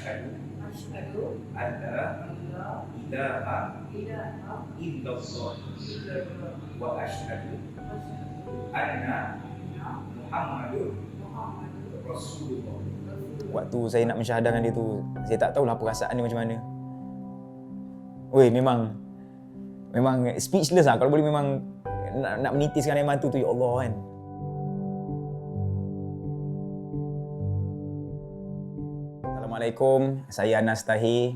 Asyhadu Asyhadu alla alla ilaha ilaha illallah illallah wa asyhadu wa asyhadu anna anna Muhammadur Muhammadur Rasulullah. Rasulullah. Waktu saya nak mensyahadahkan dia tu, saya tak tahulah perasaan dia macam mana. Weh, memang speechless lah. Kalau boleh memang nak menitiskan air mata tu, ya Allah kan. Assalamualaikum, saya Anas Tahir.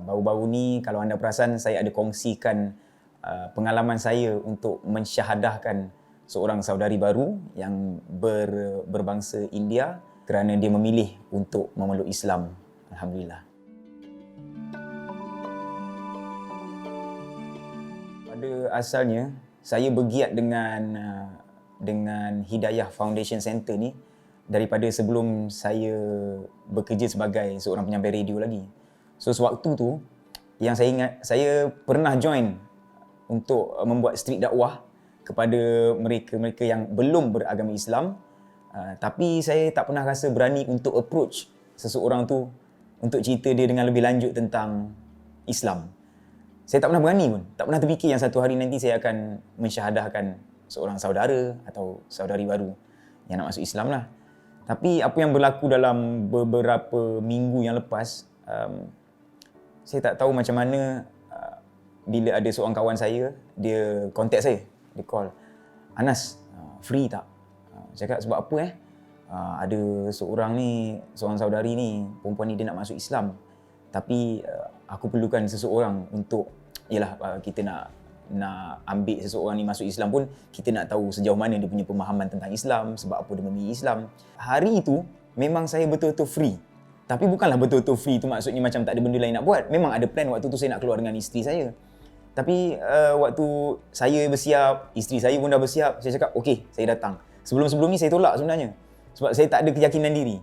Baru-baru ni kalau anda perasan, saya ada kongsikan pengalaman saya untuk mensyahadahkan seorang saudari baru yang berbangsa India kerana dia memilih untuk memeluk Islam. Alhamdulillah. Pada asalnya, saya bergiat dengan Hidayah Foundation Center ni daripada sebelum saya bekerja sebagai seorang penyampai radio lagi. So sewaktu tu, yang saya ingat, saya pernah join untuk membuat street dakwah kepada mereka-mereka yang belum beragama Islam, tapi saya tak pernah rasa berani untuk approach seseorang tu untuk cerita dia dengan lebih lanjut tentang Islam. Saya tak pernah berani pun, tak pernah terfikir yang satu hari nanti saya akan mensyahadahkan seorang saudara atau saudari baru yang nak masuk Islam lah. Tapi apa yang berlaku dalam beberapa minggu yang lepas, saya tak tahu macam mana bila ada seorang kawan saya, dia contact saya, dia call, "Anas, free tak?" Cakap, "Sebab apa ada seorang saudari ni, perempuan ni dia nak masuk Islam. Tapi aku perlukan seseorang untuk, kita nak ambil seseorang ni masuk Islam pun, kita nak tahu sejauh mana dia punya pemahaman tentang Islam, sebab apa dia memilih Islam." Hari itu memang saya betul-betul free. Tapi bukanlah betul-betul free tu maksudnya macam tak ada benda lain nak buat. Memang ada plan waktu tu saya nak keluar dengan isteri saya. Tapi waktu saya bersiap, isteri saya pun dah bersiap, saya cakap, "Okey, saya datang." Sebelum-sebelum ni saya tolak sebenarnya. Sebab saya tak ada keyakinan diri.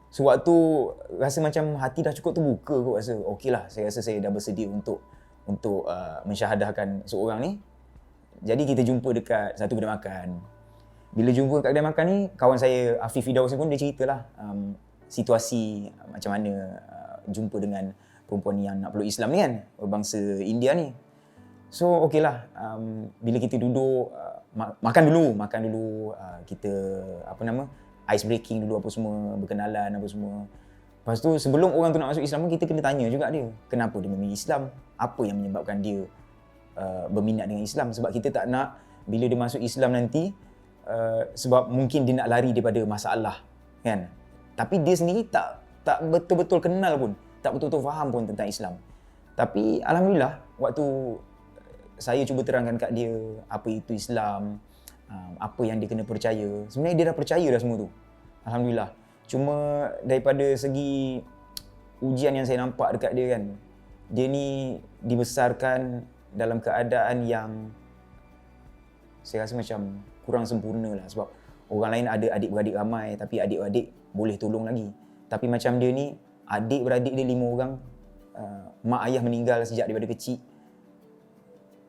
So waktu rasa macam hati dah cukup terbuka kot, rasa okeylah, saya rasa saya dah bersedia untuk mensyahadahkan seorang ni. Jadi kita jumpa dekat satu kedai makan. Bila jumpa kat kedai makan ni, kawan saya Afif Fidaus pun dia ceritalah situasi macam mana jumpa dengan perempuan yang nak peluk Islam ni kan, berbangsa India ni. So okeylah, bila kita duduk makan dulu, kita ice breaking dulu apa semua, berkenalan apa semua. Lepas tu sebelum orang tu nak masuk Islam pun kita kena tanya juga dia, kenapa dia memilih Islam, apa yang menyebabkan dia berminat dengan Islam. Sebab kita tak nak bila dia masuk Islam nanti, sebab mungkin dia nak lari daripada masalah kan. Tapi dia sendiri tak betul-betul kenal pun, tak betul-betul faham pun tentang Islam. Tapi alhamdulillah waktu saya cuba terangkan kat dia apa itu Islam, apa yang dia kena percaya, sebenarnya dia dah percaya dah semua tu. Alhamdulillah. Cuma daripada segi ujian yang saya nampak dekat dia kan, dia ni dibesarkan dalam keadaan yang saya rasa macam kurang sempurna lah. Sebab orang lain ada adik-beradik ramai, tapi adik-beradik boleh tolong lagi. Tapi macam dia ni, adik-beradik dia 5 orang, mak ayah meninggal sejak daripada kecil.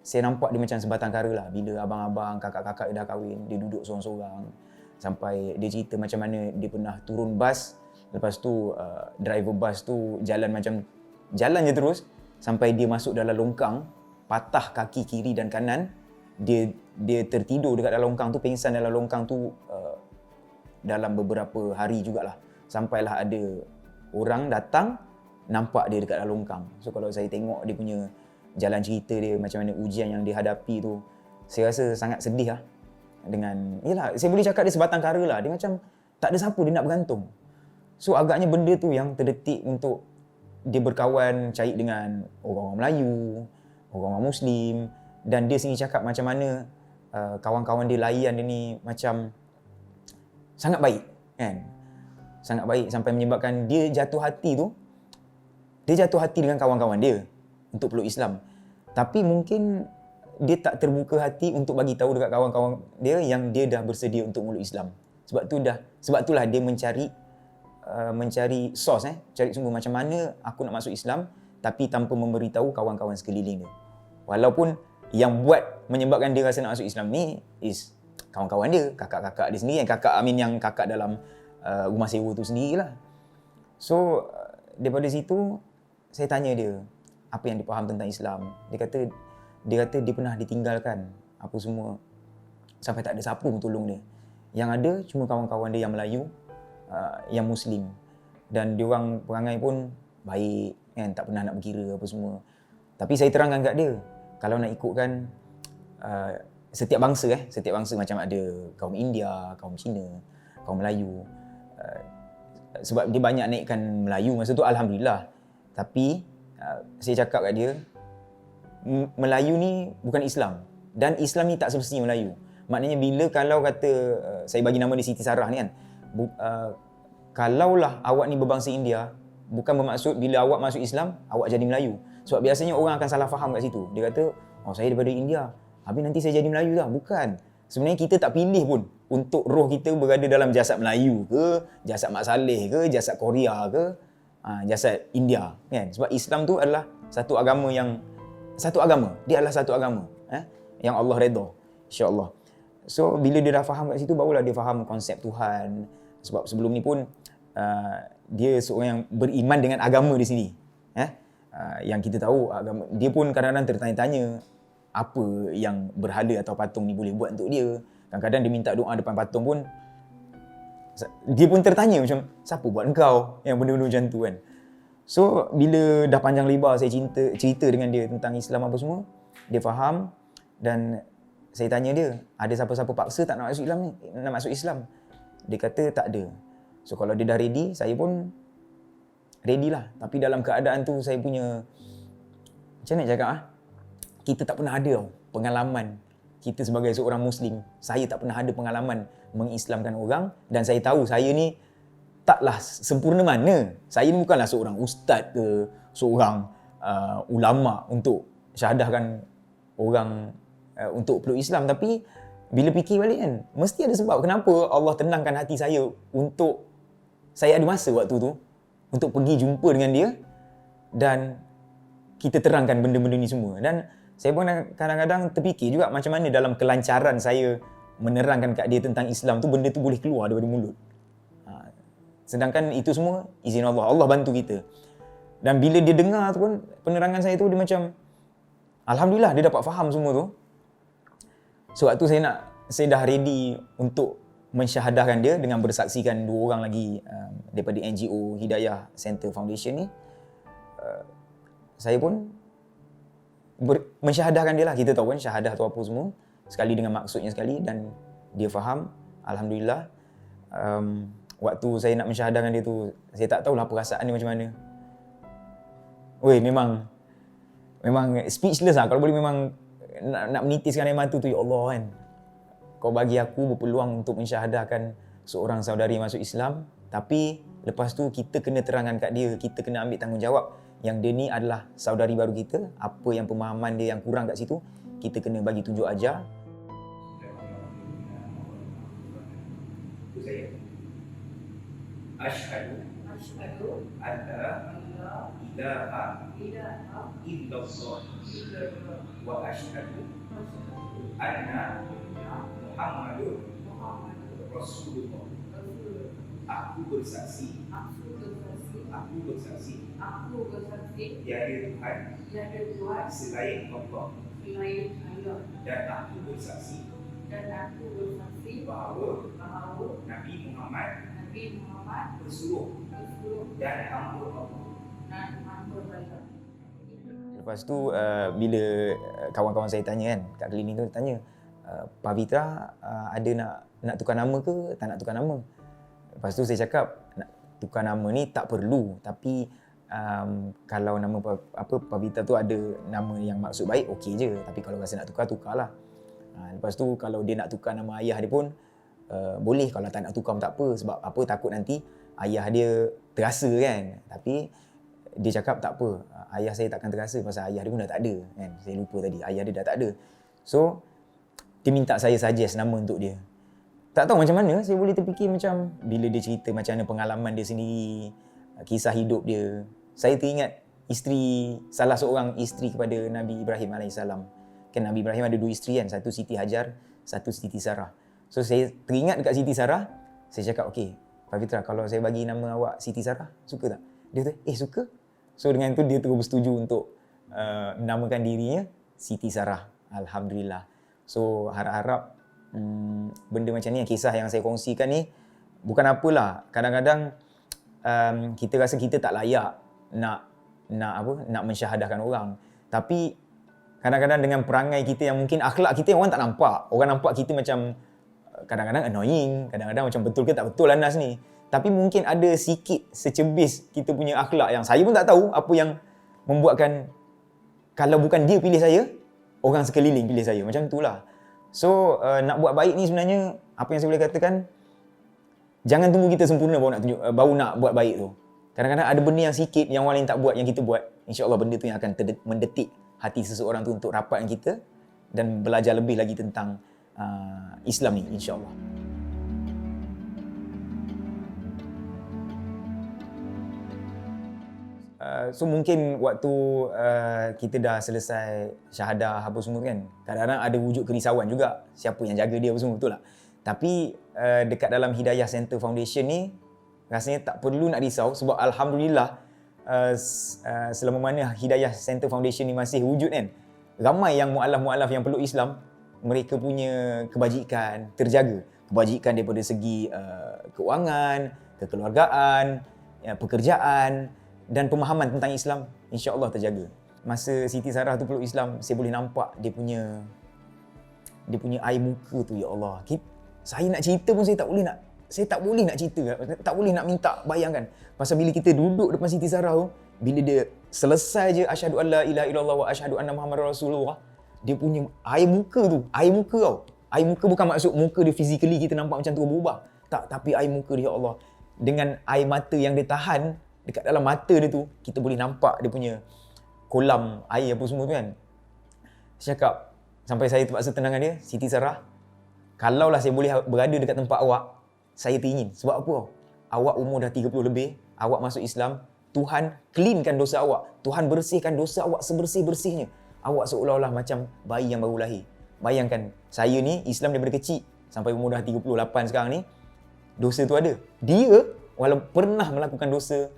Saya nampak dia macam sebatang kara lah. Bila abang-abang, kakak-kakak dia dah kahwin, dia duduk sorang-sorang. Sampai dia cerita macam mana dia pernah turun bas, lepas tu driver bas tu jalan je terus sampai dia masuk dalam longkang, patah kaki kiri dan kanan. Dia tertidur dekat dalam longkang tu, pingsan dalam longkang tu dalam beberapa hari jugalah. Sampailah ada orang datang, nampak dia dekat dalam longkang. So kalau saya tengok dia punya jalan cerita dia, macam mana ujian yang dia hadapi tu, saya rasa sangat sedih lah. Saya boleh cakap dia sebatang kara lah. Dia macam tak ada siapa dia nak bergantung. So agaknya benda tu yang terdetik untuk dia berkawan, cari dengan orang-orang Melayu, orang-orang Muslim. Dan dia sendiri cakap macam mana kawan-kawan dia layan dia ni macam sangat baik kan. Sangat baik sampai menyebabkan dia jatuh hati dengan kawan-kawan dia untuk peluk Islam. Tapi mungkin dia tak terbuka hati untuk bagi tahu dekat kawan-kawan dia yang dia dah bersedia untuk meluk Islam. Sebab itulah dia mencari source, cari sumber macam mana aku nak masuk Islam tapi tanpa memberitahu kawan-kawan sekeliling dia. Walaupun yang menyebabkan dia rasa nak masuk Islam ni is kawan-kawan dia, kakak-kakak dia sendiri, yang kakak dalam rumah sewa tu sendirilah. So daripada situ saya tanya dia apa yang dia faham tentang Islam. Dia kata dia pernah ditinggalkan apa semua sampai tak ada siapa pun tolong dia. Yang ada cuma kawan-kawan dia yang Melayu, yang Muslim, dan diorang perangai pun baik kan, tak pernah nak berkira apa semua. Tapi saya terangkan kat dia, kalau nak ikutkan setiap bangsa macam ada kaum India, kaum Cina, kaum Melayu. Sebab dia banyak naikkan Melayu masa tu, alhamdulillah. Tapi saya cakap kat dia, Melayu ni bukan Islam, dan Islam ni tak semestinya Melayu. Maknanya bila kalau kata saya bagi nama dia Siti Sarah ni kan, kalaulah awak ni berbangsa India, bukan bermaksud bila awak masuk Islam awak jadi Melayu. Sebab biasanya orang akan salah faham kat situ. Dia kata, oh saya daripada India, habis nanti saya jadi Melayu lah. Bukan. Sebenarnya kita tak pilih pun untuk roh kita berada dalam jasad Melayu ke, jasad Mak Saleh ke, jasad Korea ke, jasad India kan. Sebab Islam tu adalah satu agama. Dia adalah satu agama yang Allah redha, insya-Allah. So bila dia dah faham kat situ, barulah dia faham konsep Tuhan. Sebab sebelum ni pun dia seorang yang beriman dengan agama di sini. Yang kita tahu agama, dia pun kadang-kadang tertanya-tanya apa yang berhala atau patung ni boleh buat untuk dia. Kadang-kadang dia minta doa depan patung pun dia pun tertanya macam, siapa buat engkau yang benda-benda macam tu kan. So bila dah panjang lebar saya cerita dengan dia tentang Islam apa semua, dia faham. Dan saya tanya dia, ada siapa-siapa paksa tak nak masuk Islam? Dia kata tak ada. So kalau dia dah ready, saya pun ready lah. Tapi dalam keadaan tu saya punya, macam mana nak cakap kita tak pernah ada pengalaman. Kita sebagai seorang Muslim, saya tak pernah ada pengalaman mengislamkan orang. Dan saya tahu saya ni taklah sempurna mana. Saya ni bukanlah seorang ustaz ke, seorang ulama untuk syahadahkan orang untuk peluk Islam. Tapi bila fikir balik kan, mesti ada sebab kenapa Allah tenangkan hati saya untuk saya ada masa waktu tu untuk pergi jumpa dengan dia dan kita terangkan benda-benda ni semua. Dan saya pun kadang-kadang terfikir juga macam mana dalam kelancaran saya menerangkan kat dia tentang Islam tu, benda tu boleh keluar daripada mulut. Sedangkan itu semua izin Allah. Allah bantu kita. Dan bila dia dengar tu pun penerangan saya tu, dia macam alhamdulillah dia dapat faham semua tu. So waktu saya dah ready untuk mensyahadahkan dia dengan bersaksikan dua orang lagi daripada NGO Hidayah Center Foundation ni, saya pun mensyahadahkan dia lah. Kita tahu kan syahadah tu apa semua, sekali dengan maksudnya sekali, dan dia faham, alhamdulillah. Waktu saya nak mensyahadahkan dia tu, saya tak tahulah perasaan dia macam mana. Memang speechless lah. Kalau boleh memang nak menitiskan air mata tu, ya Allah kan. Kau bagi aku berpeluang untuk mensyahadahkan seorang saudari masuk Islam, tapi lepas tu kita kena terangkan kat dia, kita kena ambil tanggungjawab yang dia ni adalah saudari baru kita. Apa yang pemahaman dia yang kurang kat situ, kita kena bagi tunjuk ajar. Itu saya. Asyhadu an la ilaha illallah wa asyhadu anna Muhammadur Rasulullah. Aku bersaksi tiada Tuhan selain Allah, dan aku bersaksi bahawa Nabi Muhammad Rasulullah dan hamba Allah. Lepas tu bila kawan-kawan saya tanya kan, kat klinik tu tanya, Pavitra ada nak tukar nama ke tak nak tukar nama? Lepas tu saya cakap, nak tukar nama ni tak perlu, tapi kalau nama Pavitra tu ada nama yang maksud baik, okey je. Tapi kalau rasa nak tukar, tukarlah. Lepas tu kalau dia nak tukar nama ayah dia pun boleh. Kalau tak nak tukar pun tak apa. Sebab apa, takut nanti ayah dia terasa kan. Tapi dia cakap tak apa, ayah saya takkan terasa pasal ayah dia pun dah tak ada kan. Saya lupa tadi, ayah dia dah tak ada. So dia minta saya suggest nama untuk dia. Tak tahu macam mana saya boleh terfikir macam bila dia cerita macam mana pengalaman dia sendiri, kisah hidup dia. Saya teringat salah seorang isteri kepada Nabi Ibrahim AS. Kan Nabi Ibrahim ada dua isteri kan, satu Siti Hajar, satu Siti Sarah. So saya teringat dekat Siti Sarah, saya cakap, okey Pavitra, kalau saya bagi nama awak Siti Sarah, suka tak? Dia kata, suka? So dengan tu dia terus bersetuju untuk menamakan dirinya Siti Sarah. Alhamdulillah. So harap-harap benda macam ni, kisah yang saya kongsikan ni, bukan apalah. Kadang-kadang kita rasa kita tak layak nak mensyahadahkan orang. Tapi kadang-kadang dengan perangai kita yang mungkin akhlak kita yang orang tak nampak. Orang nampak kita macam kadang-kadang annoying, kadang-kadang macam betul ke tak betul Anas ni. Tapi mungkin ada sikit secebis kita punya akhlak yang saya pun tak tahu apa yang membuatkan kalau bukan dia pilih saya, orang sekeliling pilih saya. Macam itulah. So, nak buat baik ni sebenarnya, apa yang saya boleh katakan, jangan tunggu kita sempurna baru nak buat baik tu. Kadang-kadang ada benda yang sikit yang orang lain tak buat, yang kita buat. InsyaAllah benda tu yang akan mendetik hati seseorang tu untuk rapat dengan kita dan belajar lebih lagi tentang Islam ni, insyaAllah. So mungkin waktu kita dah selesai syahadah apa semua kan, kadang-kadang ada wujud kerisauan juga, siapa yang jaga dia apa semua, betul tak? Tapi dekat dalam Hidayah Center Foundation ni rasanya tak perlu nak risau sebab Alhamdulillah selama mana Hidayah Center Foundation ni masih wujud kan, ramai yang mu'alaf-mu'alaf yang peluk Islam, mereka punya kebajikan terjaga. Kebajikan daripada segi keuangan, kekeluargaan, pekerjaan dan pemahaman tentang Islam, insya-Allah terjaga. Masa Siti Sarah tu peluk Islam, saya boleh nampak dia punya air muka tu, ya Allah. Saya nak cerita pun saya tak boleh nak cerita, tak boleh nak minta, bayangkan. Pasal bila kita duduk depan Siti Sarah tu, bila dia selesai je asyhadu alla ilaha illallah wa asyhadu anna muhammadar rasulullah, dia punya air muka tu, air muka tau. Air muka bukan maksud muka dia physically kita nampak macam tu berubah. Tak, tapi air muka dia, ya Allah. Dengan air mata yang dia tahan, dekat dalam mata dia tu, kita boleh nampak dia punya kolam air apa semua tu kan. Saya cakap, sampai saya terpaksa tenangkan dia, Siti Sarah, kalaulah saya boleh berada dekat tempat awak, saya teringin. Sebab apa? Awak umur dah 30 lebih, awak masuk Islam, Tuhan cleankan dosa awak. Tuhan bersihkan dosa awak sebersih-bersihnya. Awak seolah-olah macam bayi yang baru lahir. Bayangkan, saya ni Islam daripada kecil, sampai umur dah 38 sekarang ni, dosa tu ada. Dia, walaupun pernah melakukan dosa,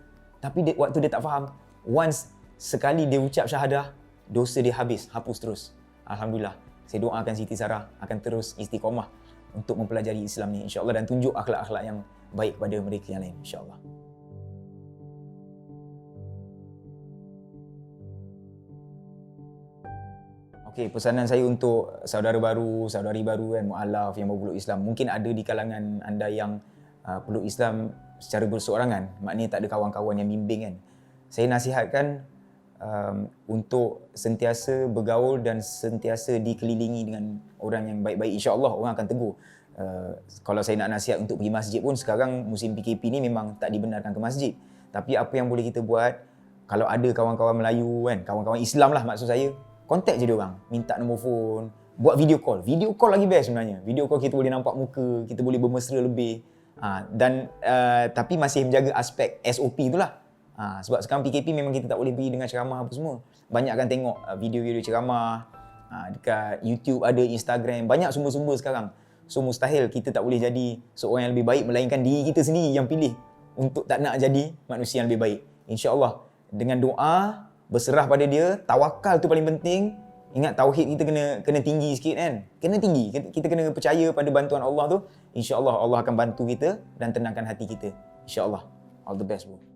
tapi waktu dia tak faham, once sekali dia ucap syahadah, dosa dia habis, hapus terus. Alhamdulillah. Saya doakan Siti Sarah akan terus istiqamah untuk mempelajari Islam ni, insya-Allah, dan tunjuk akhlak-akhlak yang baik kepada mereka yang lain, insya-Allah. Okey, pesanan saya untuk saudara baru, saudari baru kan, mu'alaf yang baru peluk Islam. Mungkin ada di kalangan anda yang peluk Islam secara berseorangan, maknanya tak ada kawan-kawan yang bimbing kan. Saya nasihatkan untuk sentiasa bergaul dan sentiasa dikelilingi dengan orang yang baik-baik. InsyaAllah orang akan tegur. Kalau saya nak nasihat untuk pergi masjid pun, sekarang musim PKP ni memang tak dibenarkan ke masjid. Tapi apa yang boleh kita buat, kalau ada kawan-kawan Melayu kan, kawan-kawan Islam lah maksud saya, contact je dia orang, minta nombor phone, buat video call. Video call lagi best sebenarnya. Video call kita boleh nampak muka, kita boleh bermesra lebih. Tapi masih menjaga aspek SOP itulah. Sebab sekarang PKP memang kita tak boleh pergi dengan ceramah apa semua. Banyak akan tengok video-video ceramah dekat YouTube, ada Instagram, banyak sumber-sumber sekarang. So mustahil kita tak boleh jadi seorang yang lebih baik, melainkan diri kita sendiri yang pilih untuk tak nak jadi manusia yang lebih baik. InsyaAllah dengan doa, berserah pada dia, tawakal tu paling penting. Ingat tauhid kita kena tinggi sikit kan. Kena tinggi. Kita kena percaya pada bantuan Allah tu. InsyaAllah Allah akan bantu kita dan tenangkan hati kita. InsyaAllah. All the best bro.